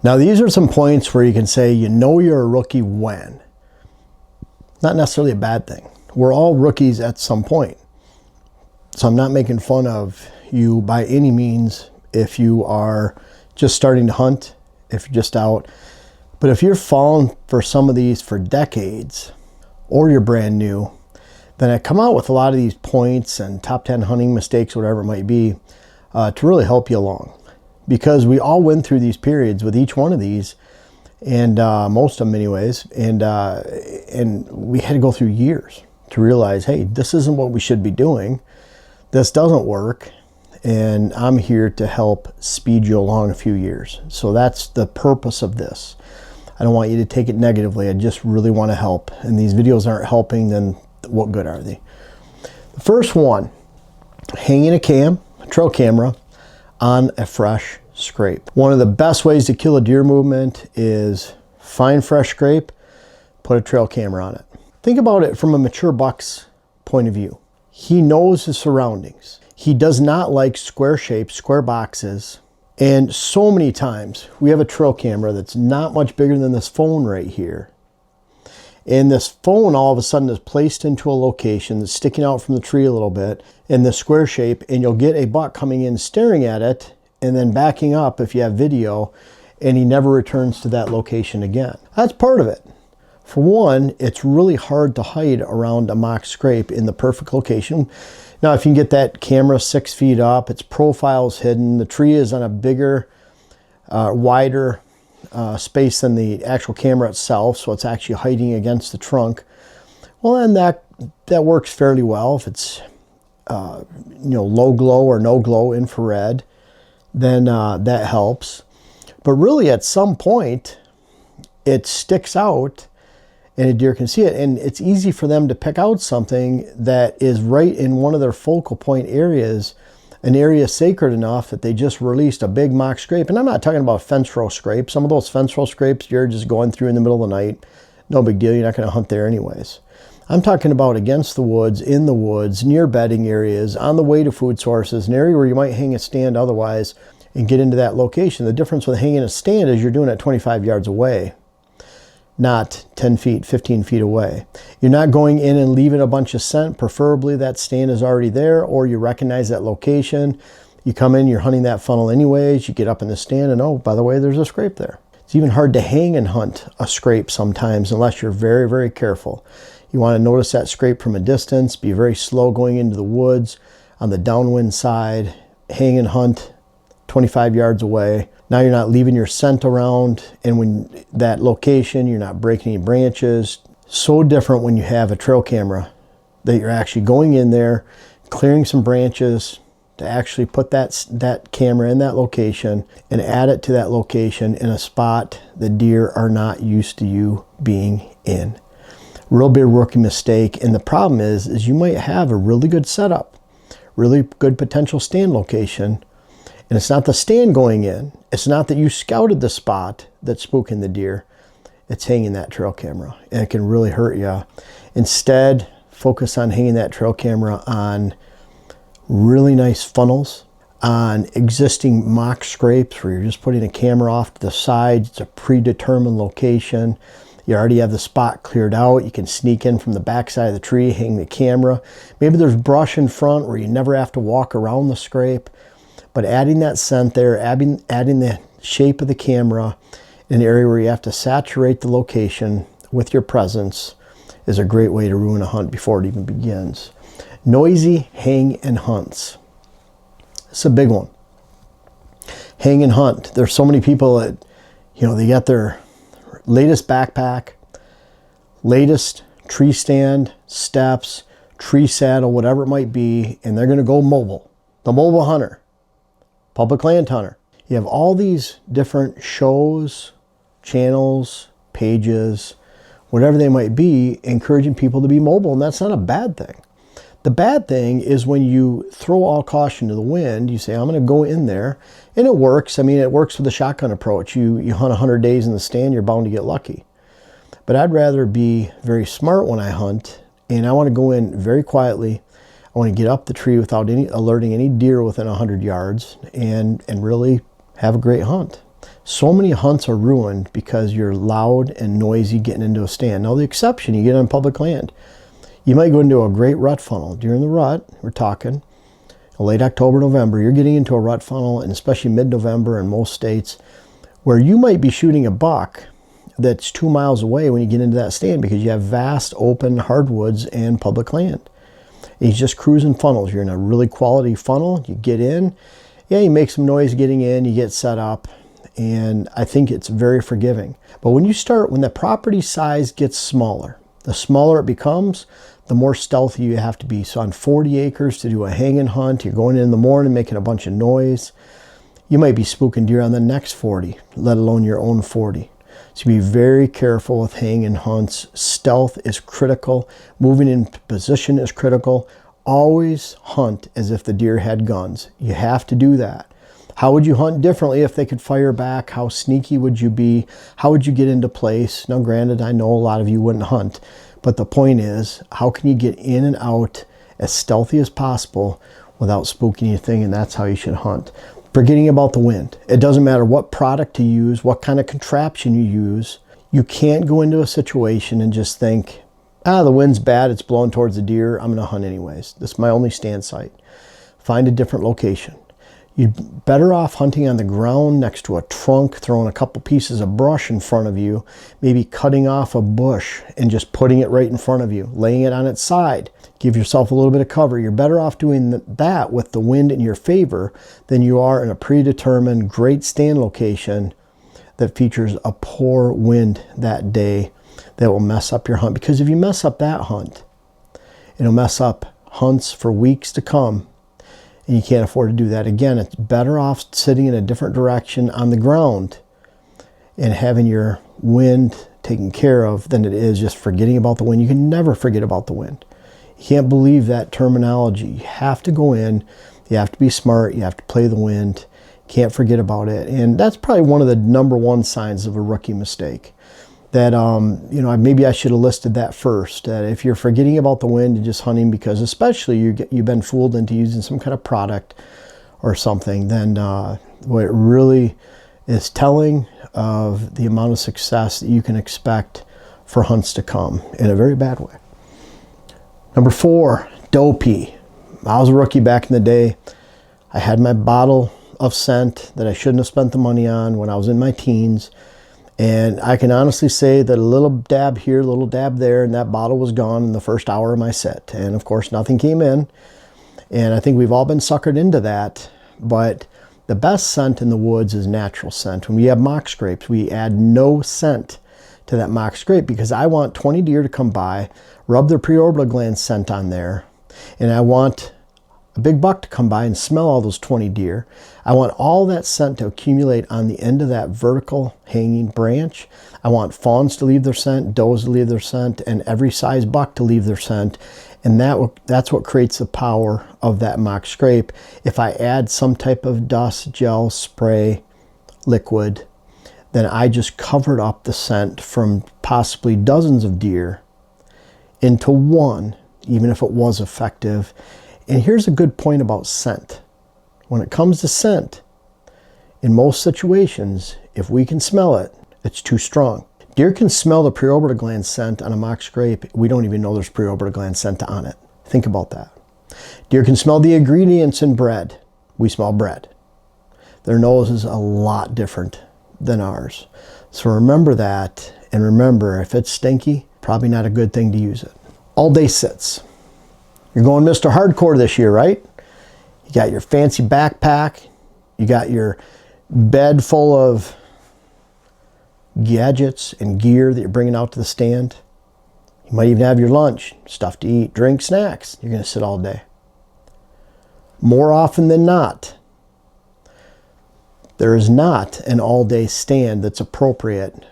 Now these are some points where you can say, you know you're a rookie when. Not necessarily a bad thing. We're all rookies at some point. So I'm not making fun of you by any means if you are just starting to hunt, if you're just out. But if you're falling for some of these for decades, or you're brand new, then I come out with a lot of these points and top 10 hunting mistakes, whatever it might be, to really help you along. Because we all went through these periods with each one of these, and most of them anyways, and we had to go through years to realize, hey, this isn't what we should be doing. This doesn't work, and I'm here to help speed you along a few years. So that's the purpose of this. I don't want you to take it negatively. I just really want to help. And these videos aren't helping, then what good are they? The first one, hanging a trail camera on a fresh scrape. One of the best ways to kill a deer movement is find fresh scrape, put a trail camera on it. Think about it from a mature buck's point of view. He knows his surroundings. He does not like square shapes, square boxes. And so many times we have a trail camera that's not much bigger than this phone right here. And this phone all of a sudden is placed into a location that's sticking out from the tree a little bit in the square shape, and you'll get a buck coming in staring at it and then backing up if you have video, and he never returns to that location again. That's part of it. For one, it's really hard to hide around a mock scrape in the perfect location. Now, if you can get that camera 6 feet up, its profile's hidden, the tree is on a bigger, wider space than the actual camera itself, so it's actually hiding against the trunk. Well, then that works fairly well. If it's low glow or no glow infrared, then that helps. But really, at some point, it sticks out and a deer can see it, and it's easy for them to pick out something that is right in one of their focal point areas, an area sacred enough that they just released a big mock scrape. And I'm not talking about fence row scrapes. Some of those fence row scrapes you're just going through in the middle of the night, no big deal, you're not going to hunt there anyways. I'm talking about against the woods, in the woods, near bedding areas, on the way to food sources, an area where you might hang a stand otherwise and get into that location. The difference with hanging a stand is you're doing it 25 yards away, not 10 feet, 15 feet away. You're not going in and leaving a bunch of scent. Preferably that stand is already there, or you recognize that location. You come in, you're hunting that funnel anyways, you get up in the stand and, oh, by the way, there's a scrape there. It's even hard to hang and hunt a scrape sometimes unless you're very, very careful. You want to notice that scrape from a distance, be very slow going into the woods on the downwind side, hang and hunt 25 yards away. Now you're not leaving your scent around, and when that location, you're not breaking any branches. So different when you have a trail camera that you're actually going in there, clearing some branches to actually put that camera in that location and add it to that location in a spot the deer are not used to you being in. Real big rookie mistake. And the problem is you might have a really good setup, really good potential stand location, and it's not the stand going in. It's not that you scouted the spot that's spooking the deer. It's hanging that trail camera, and it can really hurt you. Instead, focus on hanging that trail camera on really nice funnels, on existing mock scrapes where you're just putting a camera off to the side. It's a predetermined location. You already have the spot cleared out. You can sneak in from the backside of the tree, hang the camera. Maybe there's brush in front where you never have to walk around the scrape. But adding that scent there, adding the shape of the camera in an area where you have to saturate the location with your presence is a great way to ruin a hunt before it even begins. Noisy hang and hunts. It's a big one. Hang and hunt. There's so many people that, they got their latest backpack, latest tree stand, steps, tree saddle, whatever it might be, and they're going to go mobile. The mobile hunter. Public land hunter. You have all these different shows, channels, pages, whatever they might be, encouraging people to be mobile, and that's not a bad thing. The bad thing is when you throw all caution to the wind, you say, I'm going to go in there, and it works. I mean, it works with the shotgun approach. You hunt 100 days in the stand, you're bound to get lucky. But I'd rather be very smart when I hunt, and I want to go in very quietly. I want to get up the tree without alerting any deer within 100 yards and really have a great hunt. So many hunts are ruined because you're loud and noisy getting into a stand. Now the exception, you get on public land. You might go into a great rut funnel. During the rut, we're talking late October, November, you're getting into a rut funnel, and especially mid-November in most states, where you might be shooting a buck that's 2 miles away when you get into that stand because you have vast open hardwoods and public land. And he's just cruising funnels. You're in a really quality funnel. You get in. Yeah, you make some noise getting in. You get set up. And I think it's very forgiving. But when the property size gets smaller, the smaller it becomes, the more stealthy you have to be. So on 40 acres to do a hanging hunt, you're going in the morning making a bunch of noise. You might be spooking deer on the next 40, let alone your own 40. So be very careful with hanging hunts. Stealth is critical. Moving in position is critical. Always hunt as if the deer had guns. You have to do that. How would you hunt differently if they could fire back? How sneaky would you be? How would you get into place? Now, granted, I know a lot of you wouldn't hunt, but the point is, how can you get in and out as stealthy as possible without spooking anything? And that's how you should hunt. Forgetting about the wind. It doesn't matter what product to use, what kind of contraption you use. You can't go into a situation and just think, the wind's bad, it's blowing towards the deer, I'm gonna hunt anyways. This is my only stand site. Find a different location. You're better off hunting on the ground next to a trunk, throwing a couple pieces of brush in front of you, maybe cutting off a bush and just putting it right in front of you, laying it on its side. Give yourself a little bit of cover. You're better off doing that with the wind in your favor than you are in a predetermined great stand location that features a poor wind that day that will mess up your hunt. Because if you mess up that hunt, it'll mess up hunts for weeks to come. And you can't afford to do that again. It's better off sitting in a different direction on the ground and having your wind taken care of than it is just forgetting about the wind. You can never forget about the wind. You can't believe that terminology. You have to go in, you have to be smart, you have to play the wind, can't forget about it. And that's probably one of the number one signs of a rookie mistake. That, maybe I should have listed that first. That if you're forgetting about the wind and just hunting because especially you've been fooled into using some kind of product or something, then what it really is telling of the amount of success that you can expect for hunts to come in a very bad way. Number 4, Dopey. I was a rookie back in the day. I had my bottle of scent that I shouldn't have spent the money on when I was in my teens. And I can honestly say that a little dab here, a little dab there, and that bottle was gone in the first hour of my set. And of course, nothing came in. And I think we've all been suckered into that. But the best scent in the woods is natural scent. When we have mock scrapes, we add no scent to that mock scrape because I want 20 deer to come by, rub their preorbital gland scent on there, and I want a big buck to come by and smell all those 20 deer. I want all that scent to accumulate on the end of that vertical hanging branch. I want fawns to leave their scent, does to leave their scent, and every size buck to leave their scent. And that's what creates the power of that mock scrape. If I add some type of dust, gel, spray, liquid, then I just covered up the scent from possibly dozens of deer into one, even if it was effective. And here's a good point about scent. When it comes to scent, in most situations, if we can smell it, it's too strong. Deer can smell the preorbital gland scent on a mock scrape. We don't even know there's preorbital gland scent on it. Think about that. Deer can smell the ingredients in bread. We smell bread. Their nose is a lot different than ours. So remember that, and remember, if it's stinky, probably not a good thing to use it. All day sits. You're going Mr. Hardcore this year, right? You got your fancy backpack. You got your bed full of gadgets and gear that you're bringing out to the stand. You might even have your lunch, stuff to eat, drink, snacks. You're going to sit all day. More often than not, there is not an all-day stand that's appropriate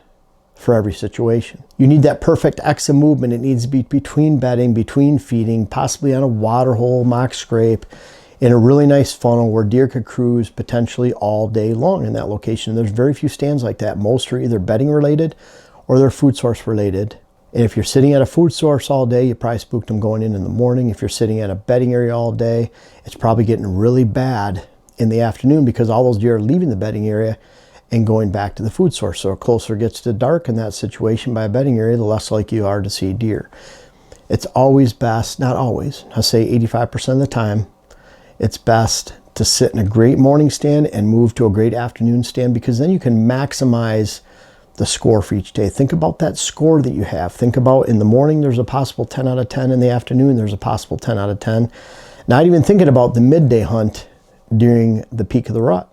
for every situation. You need that perfect X of movement. It needs to be between bedding, between feeding, possibly on a water hole, mock scrape, in a really nice funnel where deer could cruise potentially all day long in that location. There's very few stands like that. Most are either bedding related or they're food source related. And if you're sitting at a food source all day, you probably spooked them going in the morning. If you're sitting at a bedding area all day, it's probably getting really bad in the afternoon because all those deer are leaving the bedding area and going back to the food source. So the closer it gets to dark in that situation by a bedding area, the less likely you are to see deer. It's always best, not always, I say 85% of the time, it's best to sit in a great morning stand and move to a great afternoon stand, because then you can maximize the score for each day. Think about that score that you have. Think about in the morning, there's a possible 10 out of 10. In the afternoon, there's a possible 10 out of 10. Not even thinking about the midday hunt during the peak of the rut,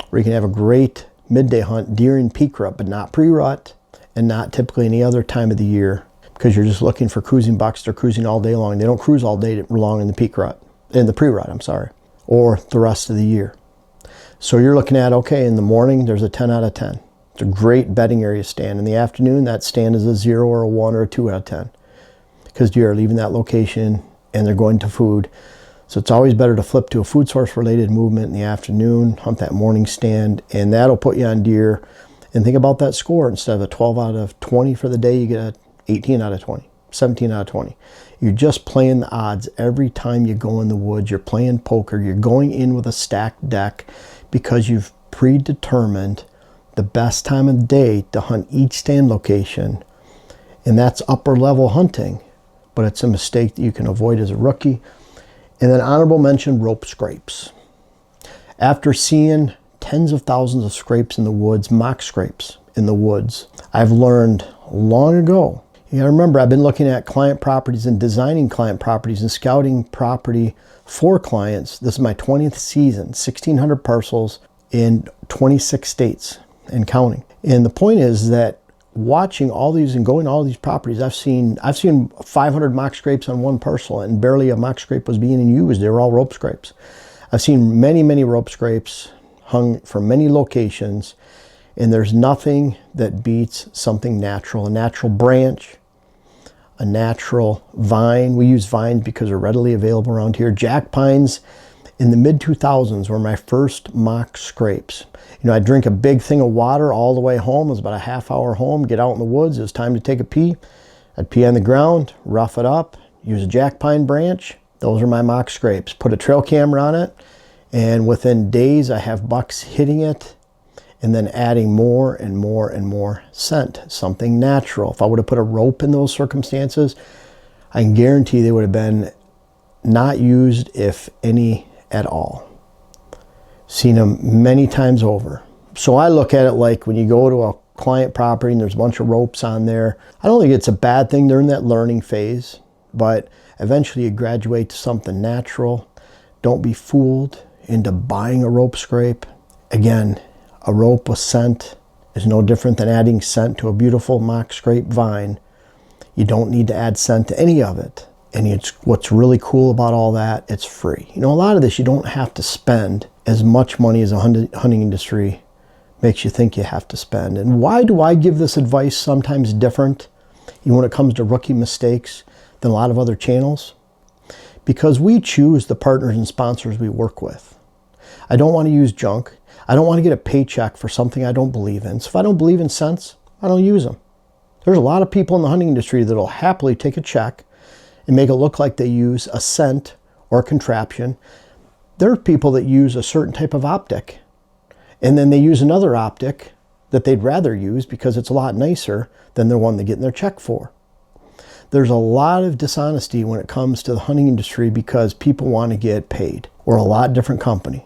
where you can have a great midday hunt during peak rut, but not pre-rut and not typically any other time of the year, because you're just looking for cruising bucks. They're cruising all day long. They don't cruise all day long in the peak rut, in the pre-rut, I'm sorry, or the rest of the year. So you're looking at, okay, in the morning, there's a 10 out of 10. It's a great bedding area stand. In the afternoon, that stand is a 0 or a 1 or a 2 out of 10, because deer are leaving that location and they're going to food. So it's always better to flip to a food source related movement in the afternoon, hunt that morning stand, and that'll put you on deer. And think about that score. Instead of a 12 out of 20 for the day, you get a 18 out of 20, 17 out of 20. You're just playing the odds every time you go in the woods. You're playing poker. You're going in with a stacked deck because you've predetermined the best time of the day to hunt each stand location. And that's upper level hunting, but it's a mistake that you can avoid as a rookie. And then honorable mention, rope scrapes. After seeing tens of thousands of scrapes in the woods, mock scrapes in the woods, I've learned long ago, you gotta remember, I've been looking at client properties and designing client properties and scouting property for clients. This is my 20th season, 1,600 parcels in 26 states and counting. And the point is that watching all these and going to all these properties, I've seen 500 mock scrapes on one parcel, and barely a mock scrape was being used. They were all rope scrapes. I've seen many, many rope scrapes hung from many locations, and there's nothing that beats something natural. A natural branch, a natural vine. We use vines because they're readily available around here. Jack pines in the mid-2000s were my first mock scrapes. You know, I'd drink a big thing of water all the way home. It was about a half-hour home, get out in the woods. It was time to take a pee. I'd pee on the ground, rough it up, use a jack pine branch. Those are my mock scrapes. Put a trail camera on it, and within days, I have bucks hitting it and then adding more and more and more scent, something natural. If I would have put a rope in those circumstances, I can guarantee they would have been not used, if any at all. Seen them many times over. So I look at it like when you go to a client property and there's a bunch of ropes on there, I don't think it's a bad thing. They're in that learning phase, but eventually you graduate to something natural. Don't be fooled into buying a rope scrape. Again, a rope with scent is no different than adding scent to a beautiful mock scrape vine. You don't need to add scent to any of it. And it's what's really cool about all that, it's free. You know, a lot of this you don't have to spend as much money as a hunting industry makes you think you have to spend. And why do I give this advice sometimes different, you know, when it comes to rookie mistakes, than a lot of other channels? Because we choose the partners and sponsors we work with. I don't want to use junk. I don't want to get a paycheck for something I don't believe in. So if I don't believe in scents, I don't use them. There's a lot of people in the hunting industry that will happily take a check and make it look like they use a scent or a contraption. There are people that use a certain type of optic, and then they use another optic that they'd rather use because it's a lot nicer than the one they're getting their check for. There's a lot of dishonesty when it comes to the hunting industry because people want to get paid. We're a lot different company.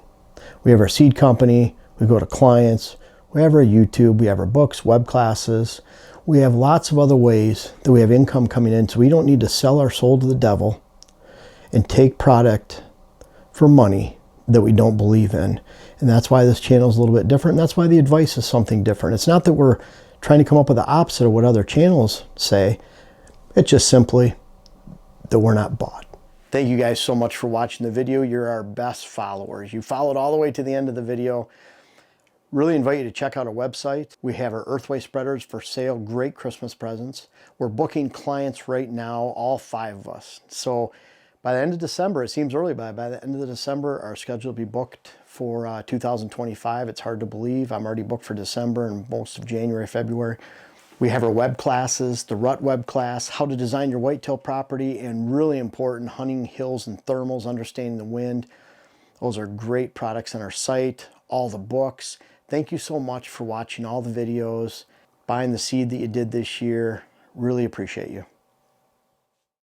We have our seed company, we go to clients, we have our YouTube, we have our books, web classes. We have lots of other ways that we have income coming in, so we don't need to sell our soul to the devil and take product for money that we don't believe in. And that's why this channel is a little bit different, and that's why the advice is something different. It's not that we're trying to come up with the opposite of what other channels say. It's just simply that we're not bought. Thank you guys so much for watching the video. You're our best followers. You followed all the way to the end of the video. Really invite you to check out our website. We have our earthway spreaders for sale. Great Christmas presents. We're booking clients right now, all 5 of us. So by the end of December, it seems early, but by the end of December, our schedule will be booked for 2025. It's hard to believe. I'm already booked for December and most of January, February. We have our web classes, the rut web class, how to design your whitetail property, and really important, hunting hills and thermals, understanding the wind. Those are great products on our site, all the books. thank you so much for watching all the videos, buying the seed that you did this year. Really appreciate you.